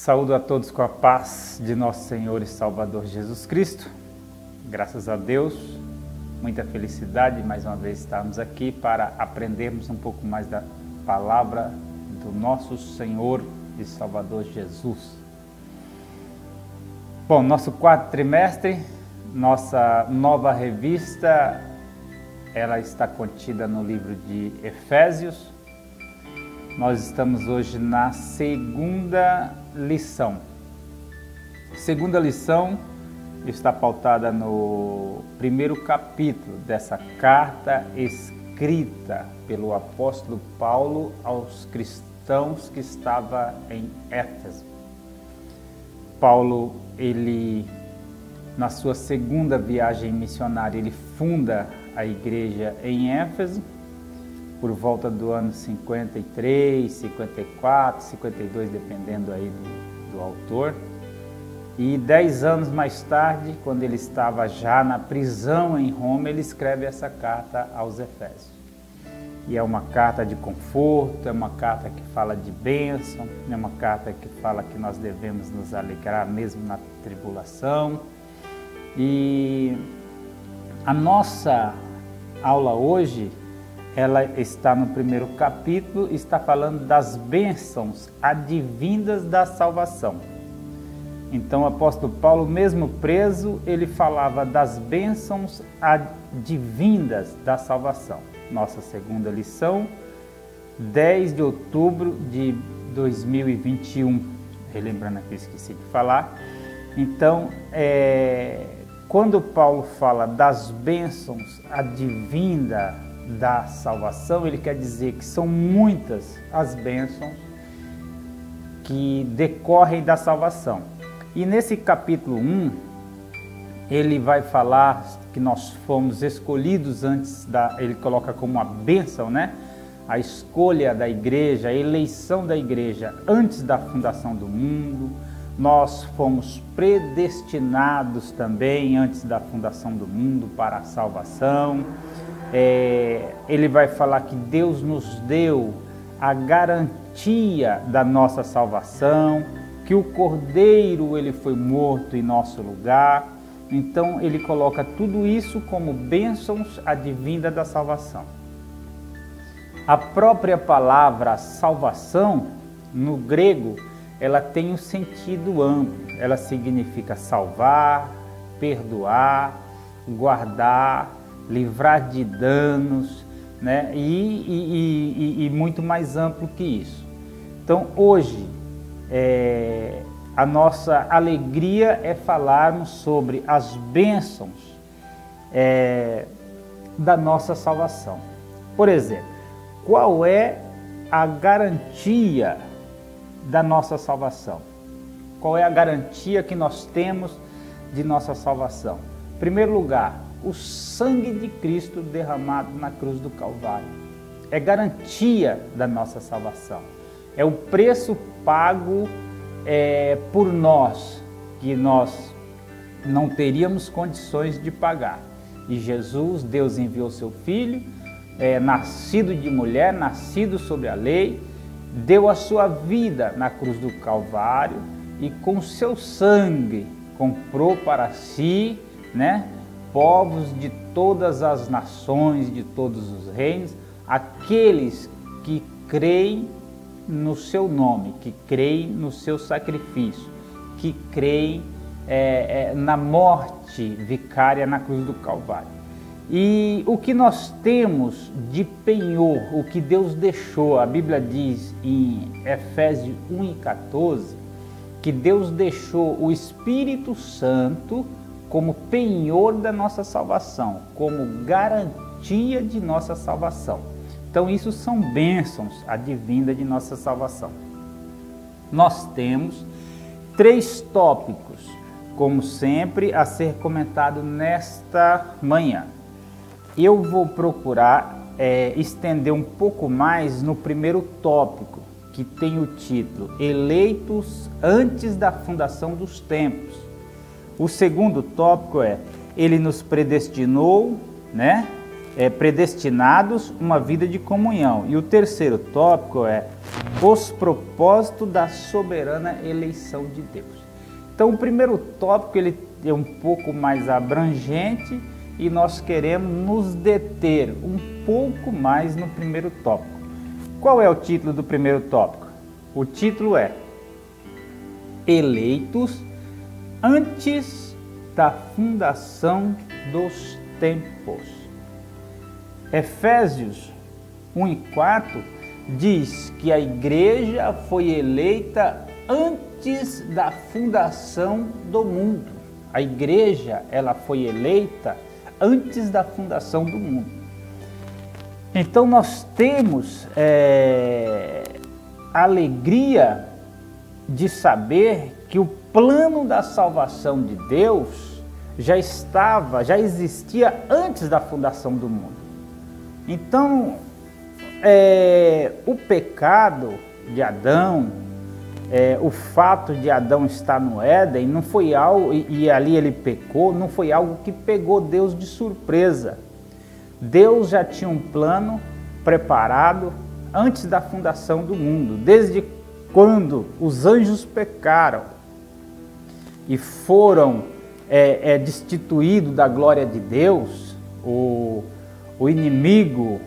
Saúdo a todos com a paz de nosso Senhor e Salvador Jesus Cristo. Graças a Deus, muita felicidade mais uma vez estarmos aqui para aprendermos um pouco mais da palavra do nosso Senhor e Salvador Jesus. Bom, nosso quarto trimestre, nossa nova revista, ela está contida no livro de Efésios. Nós estamos hoje na segunda lição. Segunda lição está pautada no primeiro capítulo dessa carta escrita pelo apóstolo Paulo aos cristãos que estavam em Éfeso. Paulo, na sua segunda viagem missionária, ele funda a igreja em Éfeso, por volta do ano 53, 54, 52, dependendo aí do autor. E 10 anos mais tarde, quando ele estava já na prisão em Roma, ele escreve essa carta aos Efésios. E é uma carta de conforto, é uma carta que fala de bênção, é uma carta que fala que nós devemos nos alegrar mesmo na tribulação. E a nossa aula hoje, ela está no primeiro capítulo, está falando das bênçãos advindas da salvação. Então o apóstolo Paulo, mesmo preso, ele falava das bênçãos advindas da salvação. Nossa segunda lição, 10 de outubro de 2021. Relembrando aqui, esqueci de falar. Então, quando Paulo fala das bênçãos advindas da salvação, ele quer dizer que são muitas as bênçãos que decorrem da salvação. E nesse capítulo 1, ele vai falar que nós fomos escolhidos ele coloca como uma bênção, né? A escolha da igreja, a eleição da igreja antes da fundação do mundo. Nós fomos predestinados também antes da fundação do mundo para a salvação. Ele vai falar que Deus nos deu a garantia da nossa salvação, que o Cordeiro ele foi morto em nosso lugar. Então ele coloca tudo isso como bênçãos advindas da salvação. A própria palavra salvação, no grego, ela tem um sentido amplo. Ela significa salvar, perdoar, guardar, livrar de danos, né? E muito mais amplo que isso. Então hoje a nossa alegria é falarmos sobre as bênçãos da nossa salvação. Por exemplo, qual é a garantia da nossa salvação? Qual é a garantia que nós temos de nossa salvação? Em primeiro lugar, o sangue de Cristo derramado na cruz do Calvário. É garantia da nossa salvação. É o preço pago por nós, que nós não teríamos condições de pagar. E Jesus, Deus enviou seu Filho, nascido de mulher, nascido sob a lei, deu a sua vida na cruz do Calvário e com seu sangue comprou para si, né, povos de todas as nações, de todos os reinos, aqueles que creem no seu nome, que creem no seu sacrifício, que creem na morte vicária na cruz do Calvário. E o que nós temos de penhor, o que Deus deixou, a Bíblia diz em Efésios 1:14, que Deus deixou o Espírito Santo como penhor da nossa salvação, como garantia de nossa salvação. Então isso são bênçãos advindas de nossa salvação. Nós temos 3 tópicos, como sempre, a ser comentado nesta manhã. Eu vou procurar estender um pouco mais no primeiro tópico, que tem o título Eleitos antes da fundação dos tempos. O segundo tópico Ele nos predestinou, né? Predestinados uma vida de comunhão. E o terceiro tópico os propósitos da soberana eleição de Deus. Então, o primeiro tópico ele é um pouco mais abrangente e nós queremos nos deter um pouco mais no primeiro tópico. Qual é o título do primeiro tópico? O título é Eleitos antes da fundação dos tempos. Efésios 1:4 diz que a igreja foi eleita antes da fundação do mundo. A igreja, ela foi eleita antes da fundação do mundo. Então nós temos a alegria de saber que o plano da salvação de Deus já existia antes da fundação do mundo. Então, o pecado de Adão, o fato de Adão estar no Éden, não foi algo, e ali ele pecou, não foi algo que pegou Deus de surpresa. Deus já tinha um plano preparado antes da fundação do mundo, desde quando os anjos pecaram e foram destituídos da glória de Deus. O inimigo,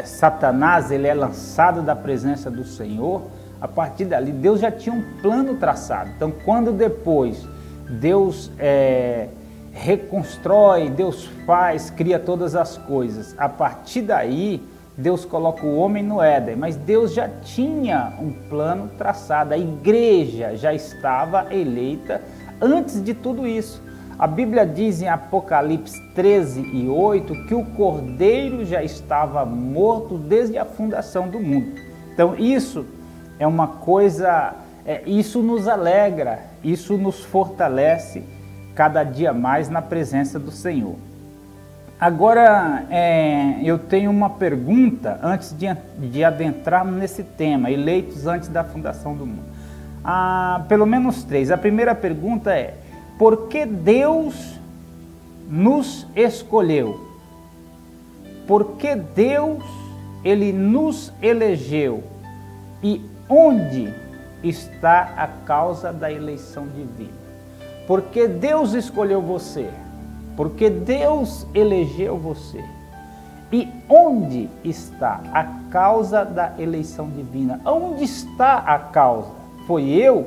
Satanás, ele é lançado da presença do Senhor. A partir dali, Deus já tinha um plano traçado. Então, quando depois Deus reconstrói, Deus faz, cria todas as coisas, a partir daí, Deus coloca o homem no Éden, mas Deus já tinha um plano traçado. A igreja já estava eleita antes de tudo isso. A Bíblia diz em Apocalipse 13:8 que o Cordeiro já estava morto desde a fundação do mundo. Então isso é uma coisa, isso nos alegra, isso nos fortalece cada dia mais na presença do Senhor. Agora eu tenho uma pergunta antes de adentrarmos nesse tema, eleitos antes da fundação do mundo. Pelo menos três. A primeira pergunta é: por que Deus nos escolheu? Por que Deus ele nos elegeu? E onde está a causa da eleição divina? Por que Deus escolheu você? Por que Deus elegeu você? E onde está a causa da eleição divina? Onde está a causa? Foi eu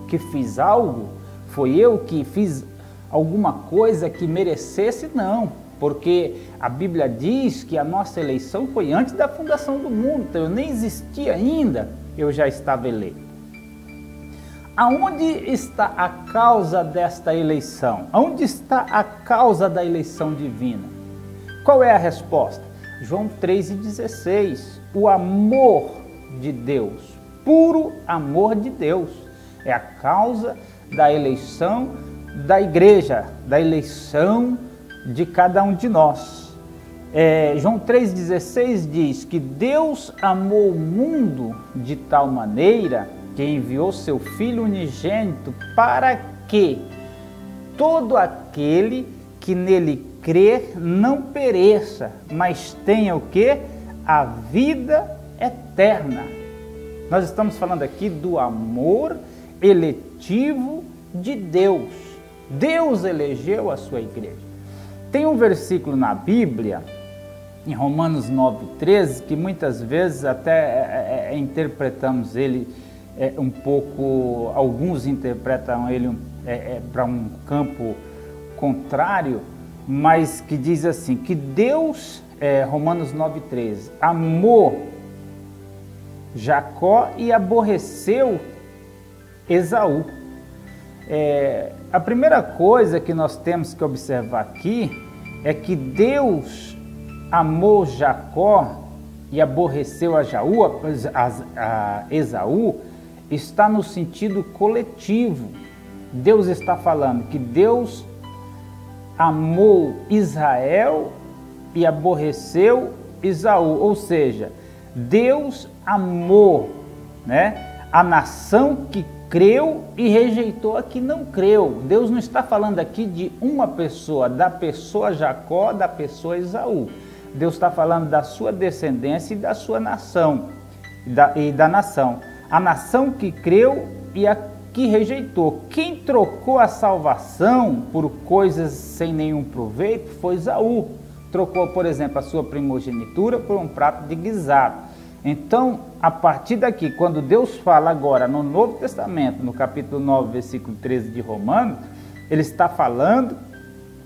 que fiz algo? Foi eu que fiz alguma coisa que merecesse? Não, porque a Bíblia diz que a nossa eleição foi antes da fundação do mundo, então eu nem existia ainda, eu já estava eleito. Aonde está a causa desta eleição? Aonde está a causa da eleição divina? Qual é a resposta? João 3,16, o amor de Deus, puro amor de Deus, é a causa da eleição da igreja, da eleição de cada um de nós. João 3,16 diz que Deus amou o mundo de tal maneira que enviou seu Filho unigênito para que todo aquele que nele crer não pereça, mas tenha o quê? A vida eterna. Nós estamos falando aqui do amor eletivo de Deus. Deus elegeu a sua igreja. Tem um versículo na Bíblia, em Romanos 9,13, que muitas vezes até interpretamos ele um pouco, alguns interpretam ele para um campo contrário, mas que diz assim, que Deus, Romanos 9,13, amou Jacó e aborreceu Esaú. A primeira coisa que nós temos que observar aqui é que Deus amou Jacó e aborreceu a Esaú, está no sentido coletivo. Deus está falando que Deus amou Israel e aborreceu Esaú, ou seja, Deus amou, a nação que creu e rejeitou a que não creu. Deus não está falando aqui de uma pessoa, da pessoa Jacó, da pessoa Esaú. Deus está falando da sua descendência e da sua nação. e da nação. A nação que creu e a que rejeitou. Quem trocou a salvação por coisas sem nenhum proveito foi Esaú. Trocou, por exemplo, a sua primogenitura por um prato de guisado. Então, a partir daqui, quando Deus fala agora no Novo Testamento, no capítulo 9, versículo 13 de Romanos, ele está falando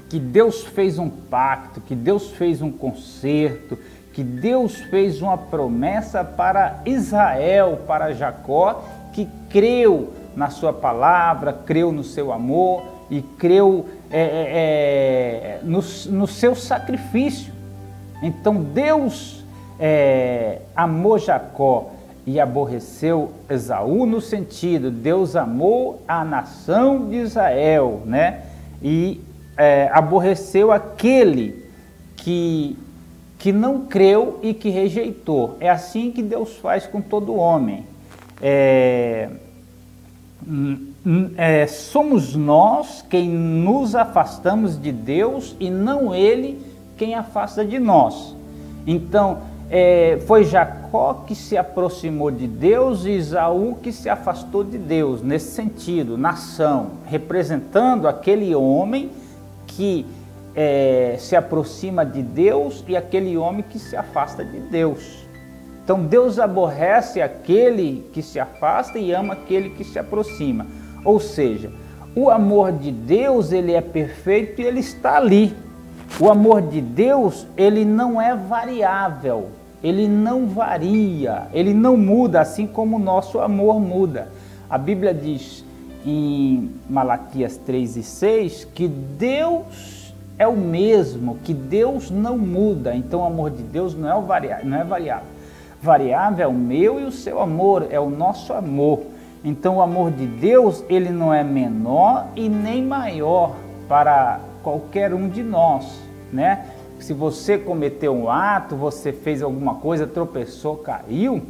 que Deus fez um pacto, que Deus fez um concerto, que Deus fez uma promessa para Israel, para Jacó, que creu na sua palavra, creu no seu amor e creu no seu sacrifício. Então Deus amou Jacó e aborreceu Esaú, no sentido, Deus amou a nação de Israel, né? E aborreceu aquele que não creu e que rejeitou. É assim que Deus faz com todo homem. Somos nós quem nos afastamos de Deus e não Ele quem afasta de nós. Então, foi Jacó que se aproximou de Deus e Esaú que se afastou de Deus, nesse sentido, nação, representando aquele homem que se aproxima de Deus e aquele homem que se afasta de Deus. Então Deus aborrece aquele que se afasta e ama aquele que se aproxima. Ou seja, o amor de Deus, ele é perfeito e ele está ali. O amor de Deus, ele não é variável, ele não varia, ele não muda, assim como o nosso amor muda. A Bíblia diz em Malaquias 3:6 que Deus é o mesmo, que Deus não muda. Então o amor de Deus não é variável. Variável é o meu e o seu amor, é o nosso amor. Então o amor de Deus, ele não é menor e nem maior para qualquer um de nós, né? Se você cometeu um ato, você fez alguma coisa, tropeçou, caiu,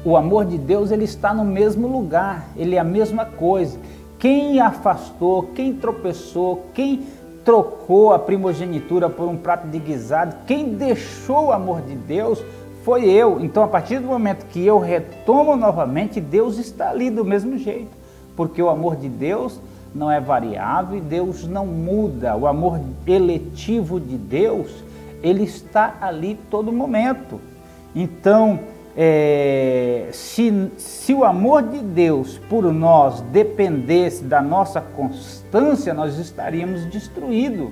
o amor de Deus, ele está no mesmo lugar, ele é a mesma coisa. Quem afastou, quem tropeçou, quem trocou a primogenitura por um prato de guisado, quem deixou o amor de Deus foi eu. Então, a partir do momento que eu retomo novamente, Deus está ali do mesmo jeito, porque o amor de Deus não é variável e Deus não muda. O amor eletivo de Deus, ele está ali todo momento. Então, se o amor de Deus por nós dependesse da nossa constância, nós estaríamos destruídos.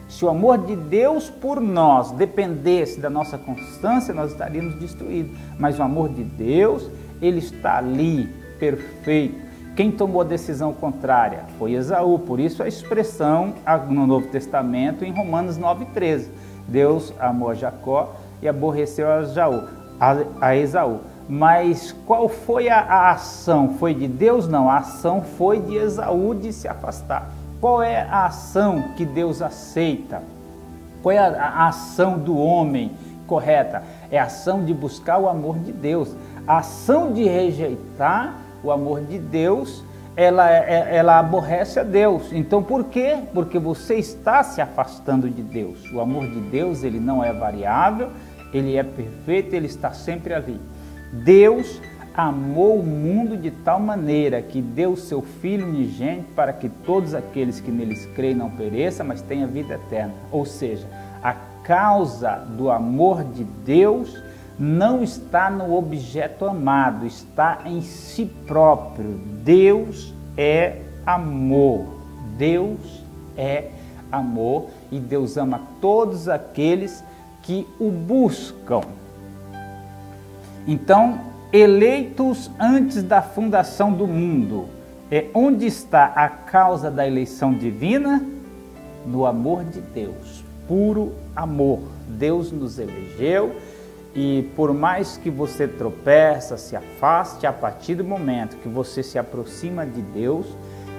Se o amor de Deus por nós dependesse da nossa constância, nós estaríamos destruídos. Mas o amor de Deus, ele está ali, perfeito. Quem tomou a decisão contrária foi Esaú, por isso a expressão no Novo Testamento em Romanos 9:13. Deus amou a Jacó e aborreceu a Esaú. Mas qual foi a ação? Foi de Deus? Não, a ação foi de Esaú de se afastar. Qual é a ação que Deus aceita? Qual é a ação do homem correta? É a ação de buscar o amor de Deus. A ação de rejeitar o amor de Deus, ela aborrece a Deus. Então por quê? Porque você está se afastando de Deus. O amor de Deus, ele não é variável, ele é perfeito, ele está sempre ali. Deus amou o mundo de tal maneira que deu o seu Filho unigênito para que todos aqueles que neles creem não pereçam, mas tenham vida eterna. Ou seja, a causa do amor de Deus não está no objeto amado, está em si próprio. Deus é amor. Deus é amor e Deus ama todos aqueles que o buscam. Então, eleitos antes da fundação do mundo, onde está a causa da eleição divina? No amor de Deus, puro amor. Deus nos elegeu e por mais que você tropeça, se afaste, a partir do momento que você se aproxima de Deus,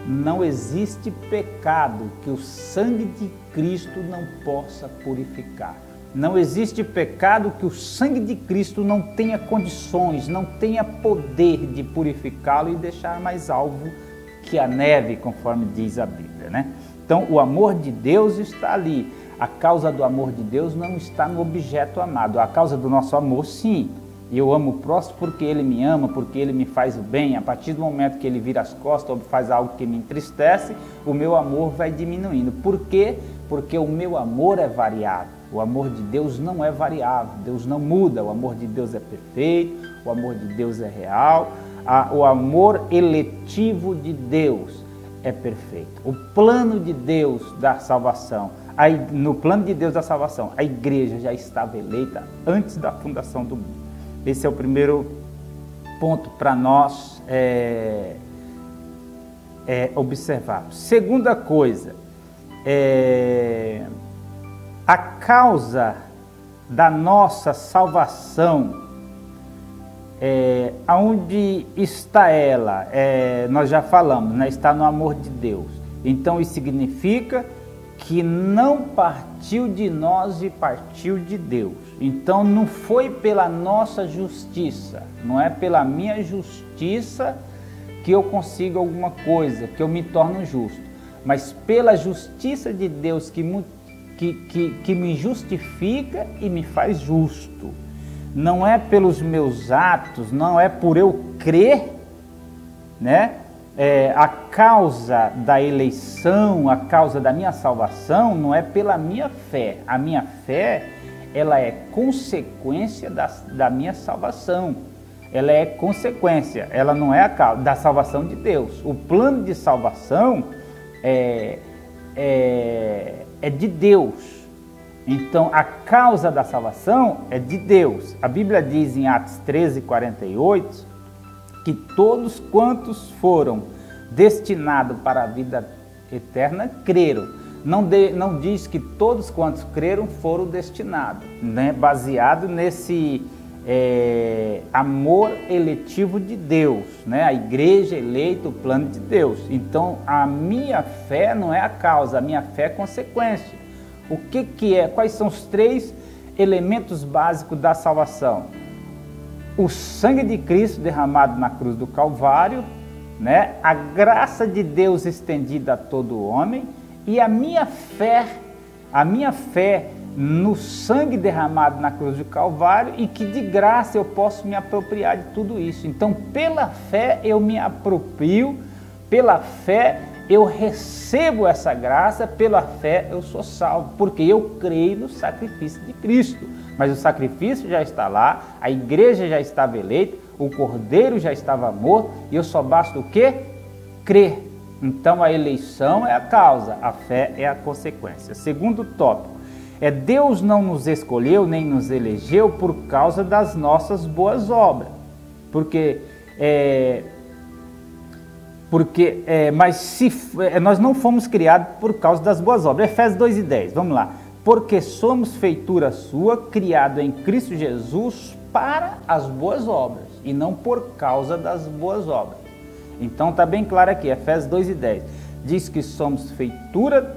não existe pecado que o sangue de Cristo não possa purificar. Não existe pecado que o sangue de Cristo não tenha condições, não tenha poder de purificá-lo e deixar mais alvo que a neve, conforme diz a Bíblia, né? Então, o amor de Deus está ali. A causa do amor de Deus não está no objeto amado. A causa do nosso amor, sim, E eu amo o próximo porque ele me ama, porque ele me faz o bem. A partir do momento que ele vira as costas ou faz algo que me entristece, o meu amor vai diminuindo. Por quê? Porque o meu amor é variável. O amor de Deus não é variável, Deus não muda. O amor de Deus é perfeito, o amor de Deus é real. O amor eletivo de Deus é perfeito. O plano de Deus da salvação, no plano de Deus da salvação, a igreja já estava eleita antes da fundação do mundo. Esse é o primeiro ponto para nós observarmos. Segunda coisa, a causa da nossa salvação, aonde está ela? Nós já falamos, né? Está no amor de Deus. Então isso significa que não partiu de nós e partiu de Deus. Então não foi pela nossa justiça, não é pela minha justiça que eu consigo alguma coisa, que eu me torno justo, mas pela justiça de Deus que me justifica e me faz justo. Não é pelos meus atos, não é por eu crer, né? A causa da eleição, a causa da minha salvação não é pela minha fé. A minha fé, ela é consequência da minha salvação. Ela é consequência, ela não é a causa da salvação de Deus. O plano de salvação é de Deus. Então, a causa da salvação é de Deus. A Bíblia diz em Atos 13:48 que todos quantos foram destinados para a vida eterna creram. Não diz que todos quantos creram foram destinados, né? Baseado nesse amor eletivo de Deus, né? A igreja eleita, o plano de Deus. Então, a minha fé não é a causa, a minha fé é consequência. O que é? Quais são os 3 elementos básicos da salvação? O sangue de Cristo derramado na cruz do Calvário, né? A graça de Deus estendida a todo homem e a minha fé no sangue derramado na cruz do Calvário e que de graça eu posso me apropriar de tudo isso. Então, pela fé eu me aproprio, pela fé eu recebo essa graça, pela fé eu sou salvo, porque eu creio no sacrifício de Cristo. Mas o sacrifício já está lá, a igreja já estava eleita, o cordeiro já estava morto, e eu só basta o quê? Crer. Então a eleição é a causa, a fé é a consequência. Segundo tópico, Deus não nos escolheu nem nos elegeu por causa das nossas boas obras. Mas nós não fomos criados por causa das boas obras. Efésios 2:10, vamos lá. Porque somos feitura sua, criado em Cristo Jesus para as boas obras, e não por causa das boas obras. Então está bem claro aqui, Efésios 2:10, diz que somos feitura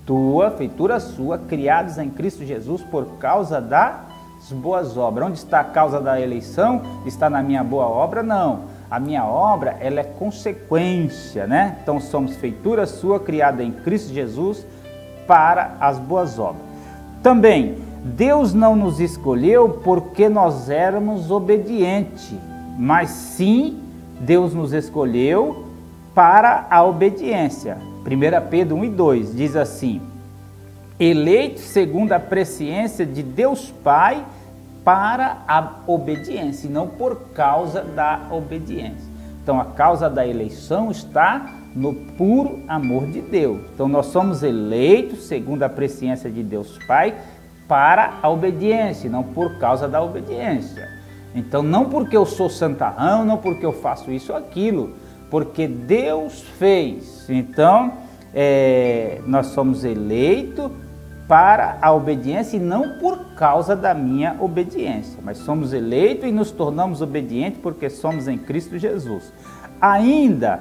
tua, feitura sua, criados em Cristo Jesus por causa das boas obras. Onde está a causa da eleição? Está na minha boa obra? Não. A minha obra, ela é consequência, né? Então somos feitura sua, criada em Cristo Jesus para as boas obras. Também, Deus não nos escolheu porque nós éramos obedientes, mas sim, Deus nos escolheu para a obediência. 1 Pedro 1:2 diz assim: eleitos segundo a presciência de Deus Pai para a obediência, e não por causa da obediência. Então a causa da eleição está no puro amor de Deus. Então nós somos eleitos segundo a presciência de Deus Pai para a obediência, não por causa da obediência. Então não porque eu sou santarrão, não porque eu faço isso ou aquilo, porque Deus fez. Então nós somos eleitos para a obediência e não por causa da minha obediência, mas somos eleitos e nos tornamos obedientes porque somos em Cristo Jesus. Ainda,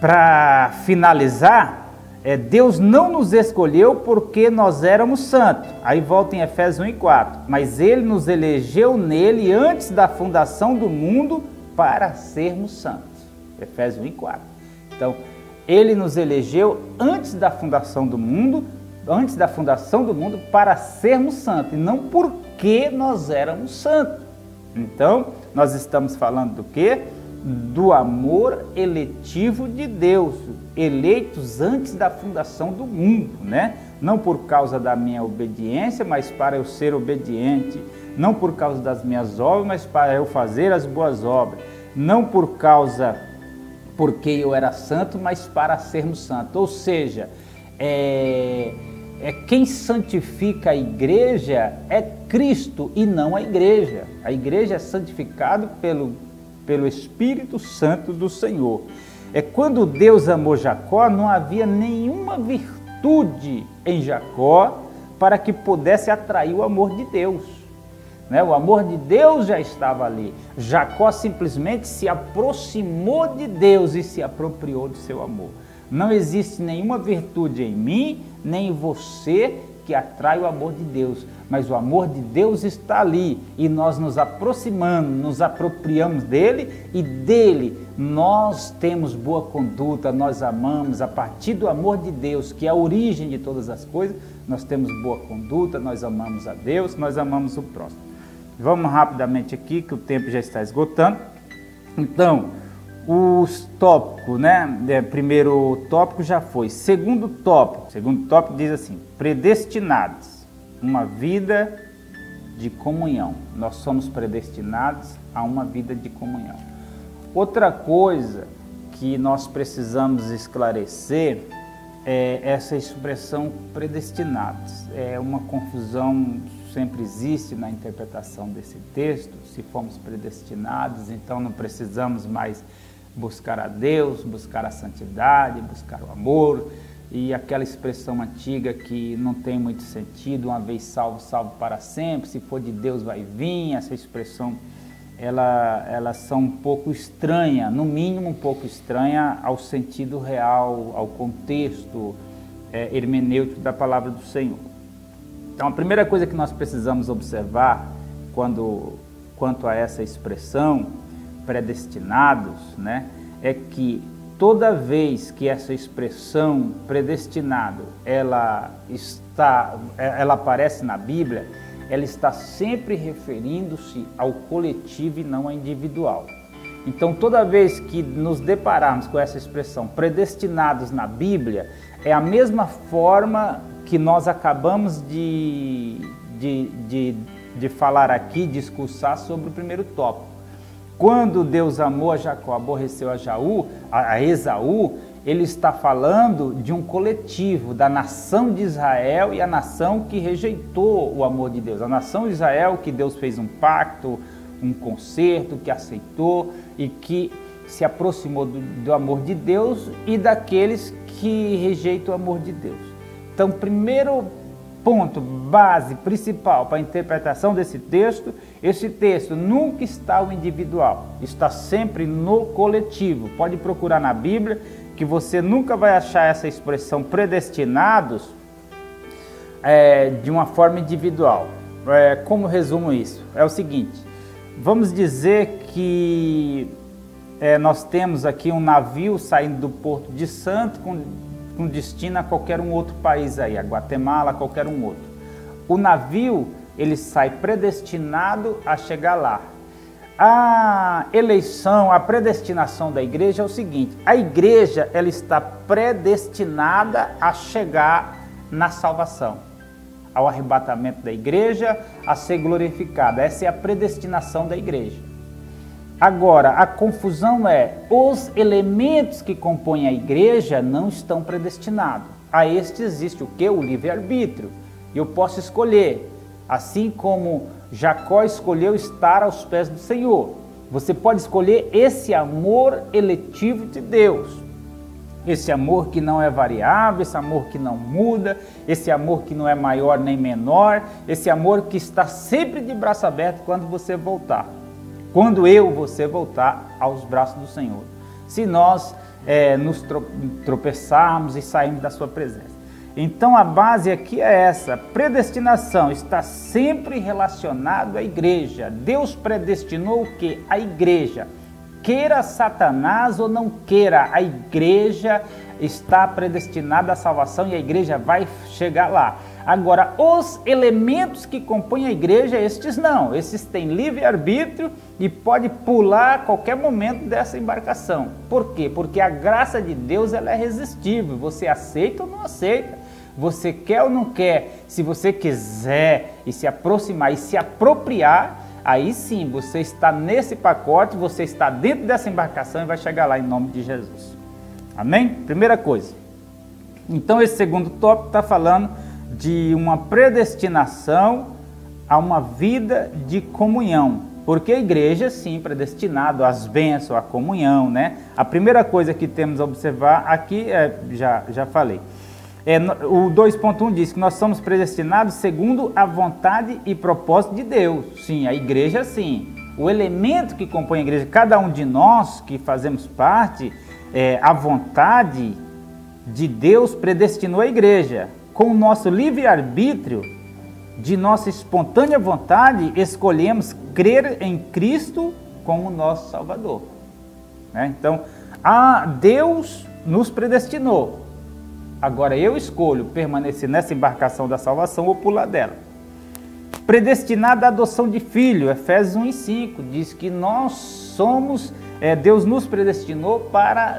para finalizar, Deus não nos escolheu porque nós éramos santos. Aí volta em Efésios 1:4. Mas Ele nos elegeu nele antes da fundação do mundo para sermos santos. Efésios 1:4. Então, Ele nos elegeu antes da fundação do mundo antes da fundação do mundo para sermos santos, e não porque nós éramos santos. Então, nós estamos falando do quê? Do amor eletivo de Deus, eleitos antes da fundação do mundo, né? Não por causa da minha obediência, mas para eu ser obediente. Não por causa das minhas obras, mas para eu fazer as boas obras. Não por causa porque eu era santo, mas para sermos santos. Ou seja, quem santifica a igreja é Cristo e não a igreja. A igreja é santificada pelo Espírito Santo do Senhor. Quando Deus amou Jacó, não havia nenhuma virtude em Jacó para que pudesse atrair o amor de Deus. O amor de Deus já estava ali. Jacó simplesmente se aproximou de Deus e se apropriou do seu amor. Não existe nenhuma virtude em mim, nem em você, que atrai o amor de Deus. Mas o amor de Deus está ali e nós nos aproximamos, nos apropriamos dele e dele nós temos boa conduta, nós amamos. A partir do amor de Deus, que é a origem de todas as coisas, nós temos boa conduta, nós amamos a Deus, nós amamos o próximo. Vamos rapidamente aqui, que o tempo já está esgotando. Então, os tópicos, Primeiro tópico já foi. Segundo tópico diz assim: predestinados, uma vida de comunhão. Nós somos predestinados a uma vida de comunhão. Outra coisa que nós precisamos esclarecer é essa expressão predestinados. É uma confusão sempre existe na interpretação desse texto. Se fomos predestinados, então não precisamos mais buscar a Deus, buscar a santidade, buscar o amor, e aquela expressão antiga que não tem muito sentido, uma vez salvo, salvo para sempre, se for de Deus vai vir. Essa expressão, elas são um pouco estranha, no mínimo um pouco estranha ao sentido real, ao contexto hermenêutico da palavra do Senhor. Então, a primeira coisa que nós precisamos observar quanto a essa expressão, predestinados, é que toda vez que essa expressão predestinado ela aparece na Bíblia, ela está sempre referindo-se ao coletivo e não ao individual. Então, toda vez que nos depararmos com essa expressão predestinados na Bíblia, é a mesma forma que nós acabamos de falar aqui, discursar sobre o primeiro tópico. Quando Deus amou a Jacó, aborreceu a Esaú, ele está falando de um coletivo, da nação de Israel e a nação que rejeitou o amor de Deus. A nação de Israel que Deus fez um pacto, um concerto, que aceitou e que se aproximou do amor de Deus, e daqueles que rejeitam o amor de Deus. Então, primeiro ponto, base, principal para a interpretação desse texto, esse texto nunca está no individual, está sempre no coletivo. Pode procurar na Bíblia que você nunca vai achar essa expressão predestinados de uma forma individual. Como resumo isso? É o seguinte, vamos dizer que nós temos aqui um navio saindo do Porto de Santos com destino a qualquer um outro país aí, a Guatemala, qualquer um outro. O navio, ele sai predestinado a chegar lá. A eleição, a predestinação da igreja é o seguinte: a igreja, ela está predestinada a chegar na salvação, ao arrebatamento da igreja, a ser glorificada. Essa é a predestinação da igreja. Agora, a confusão os elementos que compõem a igreja não estão predestinados. A este existe o quê? O livre-arbítrio. Eu posso escolher, assim como Jacó escolheu estar aos pés do Senhor. Você pode escolher esse amor eletivo de Deus. Esse amor que não é variável, esse amor que não muda, esse amor que não é maior nem menor, esse amor que está sempre de braço aberto quando você voltar. Quando você voltar aos braços do Senhor. Se nós nos tropeçarmos e sairmos da sua presença. Então a base aqui é essa: predestinação está sempre relacionado à igreja. Deus predestinou o quê? A igreja. Queira Satanás ou não queira, a igreja está predestinada à salvação e a igreja vai chegar lá. Agora, os elementos que compõem a igreja, estes não. Estes têm livre-arbítrio e pode pular a qualquer momento dessa embarcação. Por quê? Porque a graça de Deus ela é irresistível. Você aceita ou não aceita? Você quer ou não quer? Se você quiser e se aproximar e se apropriar, aí sim, você está nesse pacote, você está dentro dessa embarcação e vai chegar lá em nome de Jesus. Amém? Primeira coisa. Então, esse segundo tópico está falando de uma predestinação a uma vida de comunhão. Porque a igreja, sim, predestinado às bênçãos, à comunhão, né? A primeira coisa que temos a observar aqui, já falei. O 2.1 diz que nós somos predestinados segundo a vontade e propósito de Deus. Sim, a igreja sim. O elemento que compõe a igreja, cada um de nós que fazemos parte, a vontade de Deus predestinou a igreja. Com o nosso livre-arbítrio, de nossa espontânea vontade, escolhemos crer em Cristo como nosso Salvador. Então, Deus nos predestinou. Agora eu escolho permanecer nessa embarcação da salvação ou pular dela. Predestinado à adoção de filho, Efésios 1:5, diz que nós somos, Deus nos predestinou para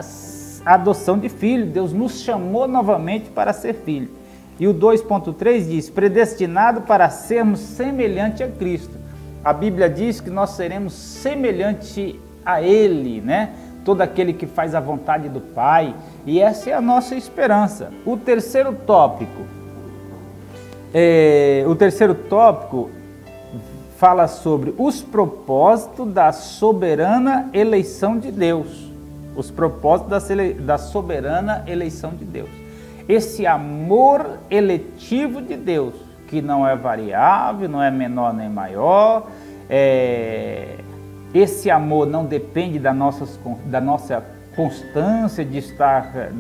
a adoção de filho, Deus nos chamou novamente para ser filho. E o 2.3 diz, predestinado para sermos semelhante a Cristo. A Bíblia diz que nós seremos semelhante a Ele, né? Todo aquele que faz a vontade do Pai, e essa é a nossa esperança. O terceiro tópico fala sobre os propósitos da soberana eleição de Deus. Os propósitos da soberana eleição de Deus. Esse amor eletivo de Deus, que não é variável, não é menor nem maior, esse amor não depende da nossa constância de estar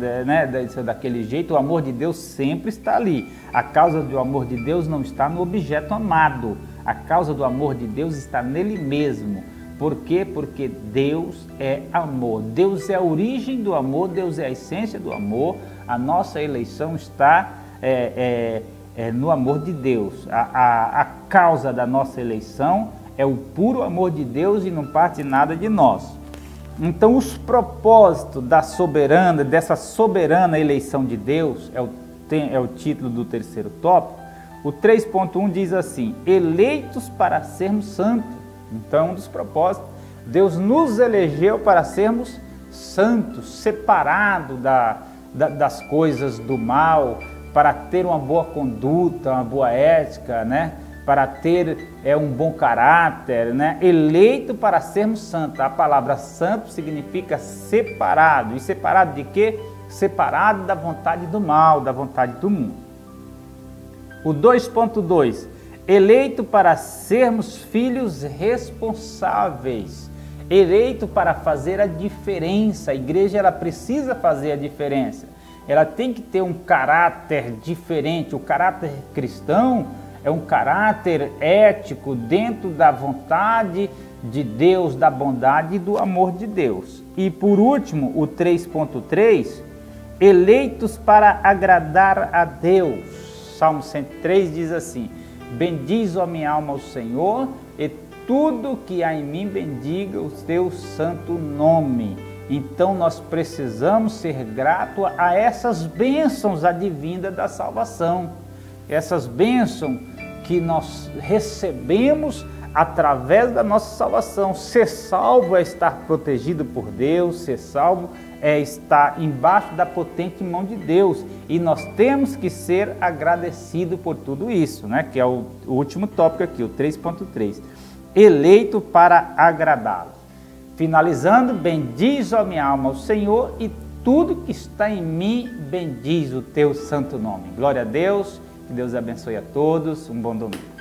daquele jeito. O amor de Deus sempre está ali. A causa do amor de Deus não está no objeto amado. A causa do amor de Deus está nele mesmo. Por quê? Porque Deus é amor. Deus é a origem do amor, Deus é a essência do amor. A nossa eleição está no amor de Deus. A causa da nossa eleição é o puro amor de Deus e não parte nada de nós. Então, os propósitos dessa soberana eleição de Deus, é o título do terceiro tópico. O 3.1 diz assim, eleitos para sermos santos. Então, um dos propósitos, Deus nos elegeu para sermos santos, separados das coisas do mal, para ter uma boa conduta, uma boa ética, né? Para ter um bom caráter, né? Eleito para sermos santos. A palavra santo significa separado. E separado de quê? Separado da vontade do mal, da vontade do mundo. O 2.2, eleito para sermos filhos responsáveis. Eleito para fazer a diferença. A igreja ela precisa fazer a diferença. Ela tem que ter um caráter diferente. O caráter cristão é um caráter ético dentro da vontade de Deus, da bondade e do amor de Deus. E por último, o 3.3, eleitos para agradar a Deus. Salmo 103 diz assim, bendiz, ó minha alma, ao Senhor, e tudo que há em mim bendiga o teu santo nome. Então nós precisamos ser gratos a essas bênçãos advindas da salvação. Essas bênçãos que nós recebemos através da nossa salvação. Ser salvo é estar protegido por Deus, ser salvo é estar embaixo da potente mão de Deus. E nós temos que ser agradecidos por tudo isso, né? Que é o último tópico aqui, o 3.3. Eleito para agradá-lo. Finalizando, bendiz, ó minha alma, ao Senhor, e tudo que está em mim bendiz o teu santo nome. Glória a Deus. Que Deus abençoe a todos. Um bom domingo.